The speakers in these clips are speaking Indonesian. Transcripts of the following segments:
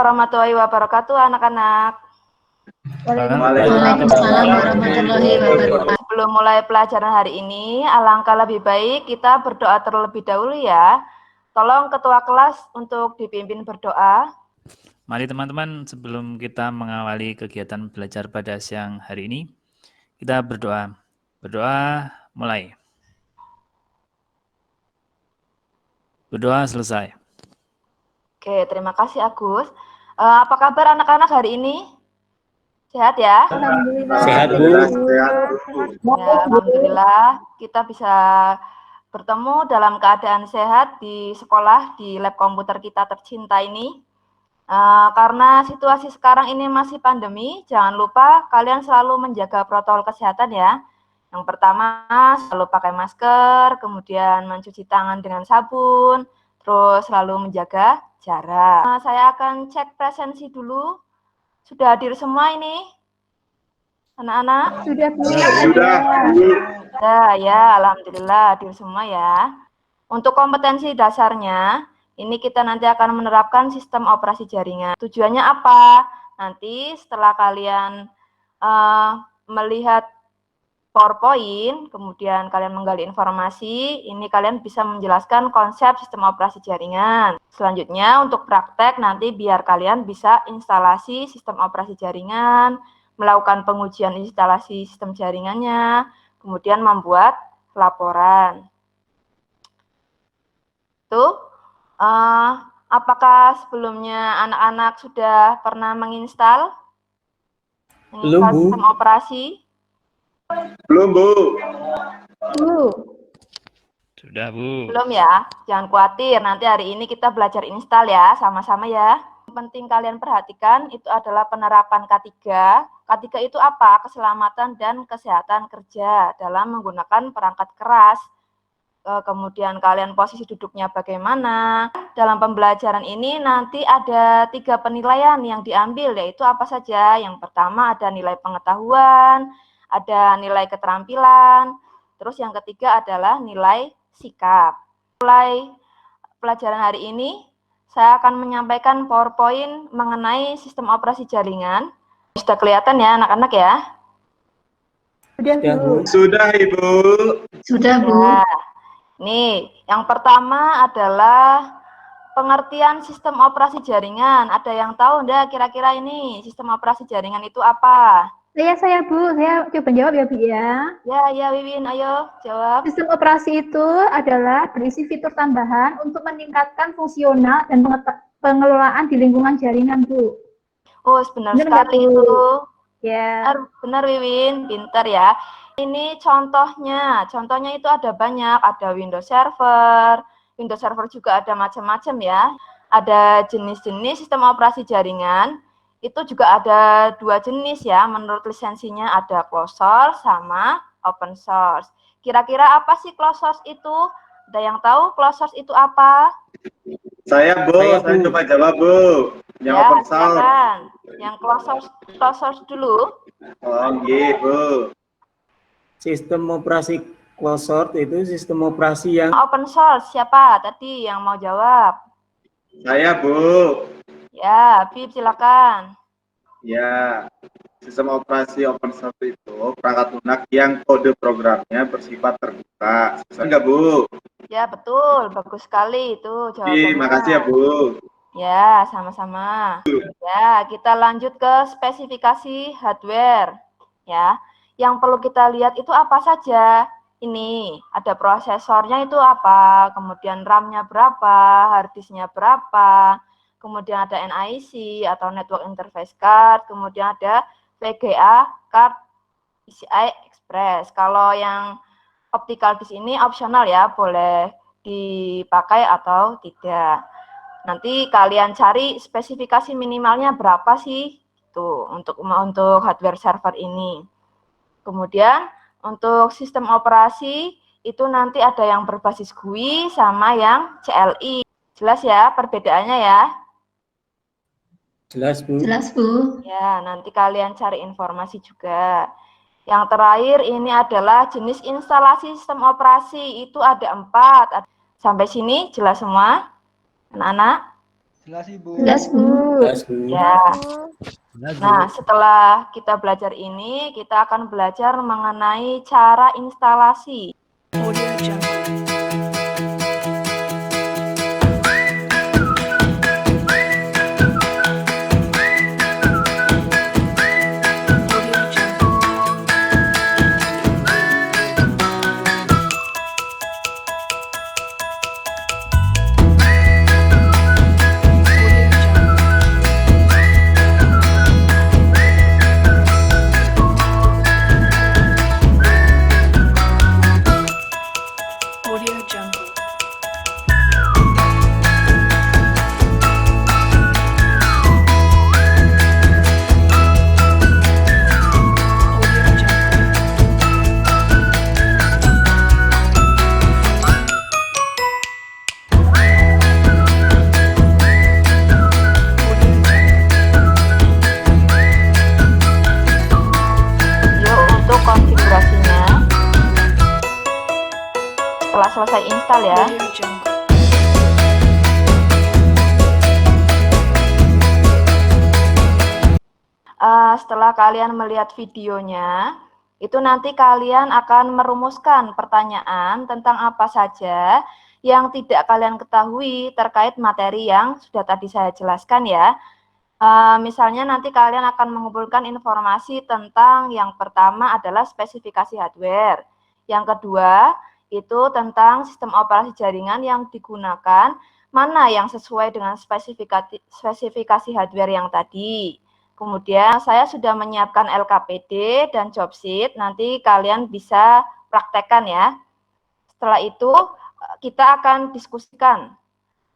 warahmatullahi wabarakatuh, anak-anak. Waalaikumsalam warahmatullahi wabarakatuh. Sebelum mulai pelajaran hari ini, alangkah lebih baik kita berdoa terlebih dahulu ya. Tolong ketua kelas untuk dipimpin berdoa. Mari teman-teman, sebelum kita mengawali kegiatan belajar pada siang hari ini, kita berdoa. Berdoa mulai. Berdoa selesai. Oke, terima kasih Agus. Apa kabar anak-anak hari ini? Sehat ya? Alhamdulillah. Sehat, Bu. Ya, alhamdulillah kita bisa bertemu dalam keadaan sehat di sekolah, di lab komputer kita tercinta ini. Karena situasi sekarang ini masih pandemi, jangan lupa kalian selalu menjaga protokol kesehatan ya. Yang pertama, selalu pakai masker, kemudian mencuci tangan dengan sabun, terus selalu menjaga jarak. Saya akan cek presensi dulu. Sudah hadir semua ini? Anak-anak? Sudah, Bu. Sudah. Ya, alhamdulillah hadir semua ya. Untuk kompetensi dasarnya, ini kita nanti akan menerapkan sistem operasi jaringan. Tujuannya apa? Nanti setelah kalian melihat PowerPoint, kemudian kalian menggali informasi, ini kalian bisa menjelaskan konsep sistem operasi jaringan. Selanjutnya untuk praktek nanti biar kalian bisa instalasi sistem operasi jaringan, melakukan pengujian instalasi sistem jaringannya, kemudian membuat laporan. Tuh, apakah sebelumnya anak-anak sudah pernah menginstal sistem operasi? Belum, Bu. Sudah, Bu. Belum ya? Jangan khawatir, nanti hari ini kita belajar install ya, sama-sama ya. Yang penting kalian perhatikan itu adalah penerapan K3. K3 itu apa? Keselamatan dan kesehatan kerja dalam menggunakan perangkat keras. Kemudian kalian posisi duduknya bagaimana. Dalam pembelajaran ini nanti ada 3 penilaian yang diambil, yaitu apa saja? Yang pertama ada nilai pengetahuan, ada nilai keterampilan, terus yang ketiga adalah nilai sikap. Mulai pelajaran hari ini, saya akan menyampaikan PowerPoint mengenai sistem operasi jaringan. Sudah kelihatan ya anak-anak ya? Sudah, Bu. Sudah, Ibu. Sudah, Bu. Ya. Nih, yang pertama adalah pengertian sistem operasi jaringan. Ada yang tahu enggak kira-kira ini sistem operasi jaringan itu apa? Saya, Bu. Saya coba jawab ya, Bu ya. Ya, Wiwin, ayo jawab. Sistem operasi itu adalah berisi fitur tambahan untuk meningkatkan fungsional dan pengelolaan di lingkungan jaringan, Bu. Oh, benar sekali itu. Ya. Benar, Wiwin, pintar ya. Ini contohnya itu ada banyak, ada Windows Server juga ada macam-macam ya. Ada jenis-jenis sistem operasi jaringan, itu juga ada 2 jenis ya, menurut lisensinya ada closed source sama open source. Kira-kira apa sih closed source itu? Ada yang tahu closed source itu apa? Saya, Bu. Saya coba jawab, Bu. Yang Ya, open source. silakan. Yang closed source dulu. Oh, gitu. Sistem operasi closed source itu sistem operasi yang Open source, siapa tadi yang mau jawab? Saya, Bu. Ya, Bib, silakan. Ya, sistem operasi open source itu perangkat lunak yang kode programnya bersifat terbuka. Enggak, Bu? Ya, betul. Bagus sekali itu jawabannya. Terima kasih ya, Bu. Ya, sama-sama. Ya, kita lanjut ke spesifikasi hardware. Ya, yang perlu kita lihat itu apa saja? Ini, ada prosesornya itu apa, kemudian RAM-nya berapa, hard disk-nya berapa, kemudian ada NIC atau Network Interface Card, kemudian ada VGA card PCI Express. Kalau yang optical disk ini opsional ya, boleh dipakai atau tidak. Nanti kalian cari spesifikasi minimalnya berapa sih tuh untuk hardware server ini. Kemudian untuk sistem operasi itu nanti ada yang berbasis GUI sama yang CLI. Jelas ya perbedaannya ya? jelas, Bu. Jelas, Bu. Ya, nanti kalian cari informasi juga. Yang terakhir ini adalah jenis instalasi sistem operasi. Itu ada 4. Sampai sini jelas semua, anak-anak? Jelas Ibu. Jelas, Bu. Jelas, Bu. Ya. Jelas, Bu. Nah, setelah kita belajar ini, kita akan belajar mengenai cara instalasi. Yuk, untuk konfigurasinya. Setelah selesai install ya. Setelah kalian melihat videonya, itu nanti kalian akan merumuskan pertanyaan tentang apa saja yang tidak kalian ketahui terkait materi yang sudah tadi saya jelaskan ya. Misalnya nanti kalian akan mengumpulkan informasi tentang yang pertama adalah spesifikasi hardware. Yang kedua, itu tentang sistem operasi jaringan yang digunakan, mana yang sesuai dengan spesifikasi hardware yang tadi. Kemudian saya sudah menyiapkan LKPD dan job sheet, nanti kalian bisa praktekkan ya. Setelah itu kita akan diskusikan.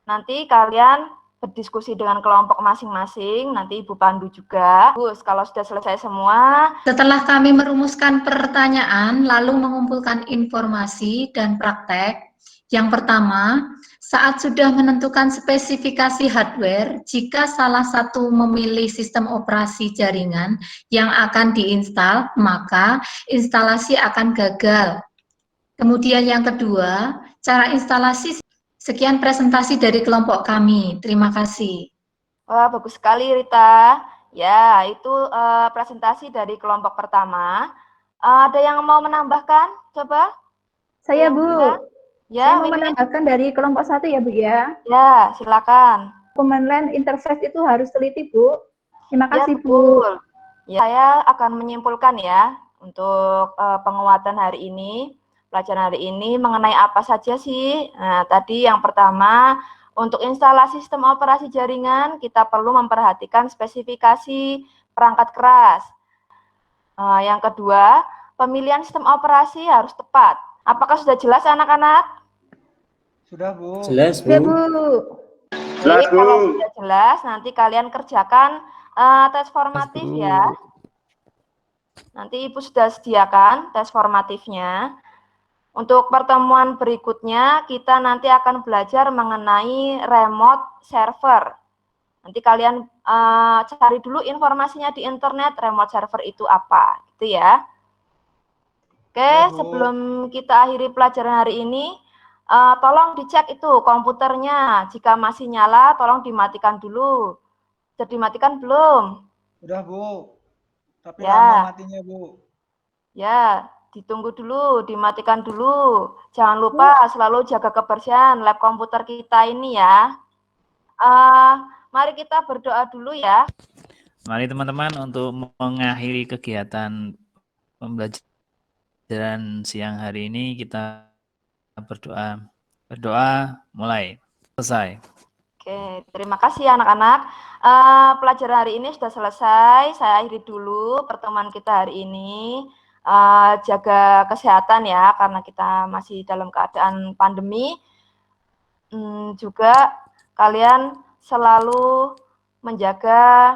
Nanti kalian berdiskusi dengan kelompok masing-masing, nanti Ibu pandu juga. Gus, kalau sudah selesai semua, Setelah kami merumuskan pertanyaan, lalu mengumpulkan informasi dan praktek. Yang pertama, saat sudah menentukan spesifikasi hardware, jika salah satu memilih sistem operasi jaringan yang akan diinstal, maka instalasi akan gagal. Kemudian yang kedua, cara instalasi. Sekian presentasi dari kelompok kami. Terima kasih. wah bagus sekali Rita. Ya, itu presentasi dari kelompok pertama. Ada yang mau menambahkan? Coba. Saya, Yang Bu. kedua? Ya, Saya mau Wiwin. menambahkan dari kelompok 1 ya, Bu ya. Ya, silakan. Command line interface itu harus teliti, Bu. Terima Ya, kasih, Bu. betul. Ya, saya akan menyimpulkan ya untuk penguatan hari ini, pelajaran hari ini mengenai apa saja sih. Nah, tadi yang pertama, untuk instalasi sistem operasi jaringan, kita perlu memperhatikan spesifikasi perangkat keras. Yang kedua, pemilihan sistem operasi harus tepat. Apakah sudah jelas anak-anak? Sudah Bu. Jelas, Ya, Bu. Bu. Jelas, Jadi, kalau Bu. sudah jelas, nanti kalian kerjakan tes formatif ya. Nanti Ibu sudah sediakan tes formatifnya. Untuk pertemuan berikutnya, kita nanti akan belajar mengenai remote server. Nanti kalian cari dulu informasinya di internet, remote server itu apa, gitu ya. Oke, Ya, Bu. sebelum kita akhiri pelajaran hari ini, tolong dicek itu komputernya. Jika masih nyala, tolong dimatikan dulu. Sudah dimatikan belum? Udah Bu. Tapi Ya. lama matinya Bu. Ya, ditunggu dulu, dimatikan dulu. Jangan lupa selalu jaga kebersihan lab komputer kita ini ya. Mari kita berdoa dulu ya. Mari teman-teman untuk mengakhiri kegiatan pembelajaran siang hari ini kita berdoa. Berdoa mulai. Selesai. Oke, terima kasih anak-anak. Pelajaran hari ini sudah selesai. Saya akhiri dulu pertemuan kita hari ini. Jaga kesehatan ya, karena kita masih dalam keadaan pandemi. Juga kalian selalu menjaga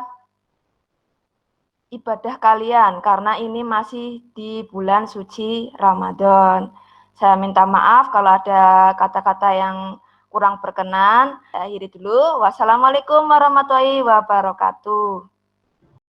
ibadah kalian, karena ini masih di bulan suci Ramadan. Saya minta maaf kalau ada kata-kata yang kurang berkenan. Saya akhiri dulu. Wassalamualaikum warahmatullahi wabarakatuh.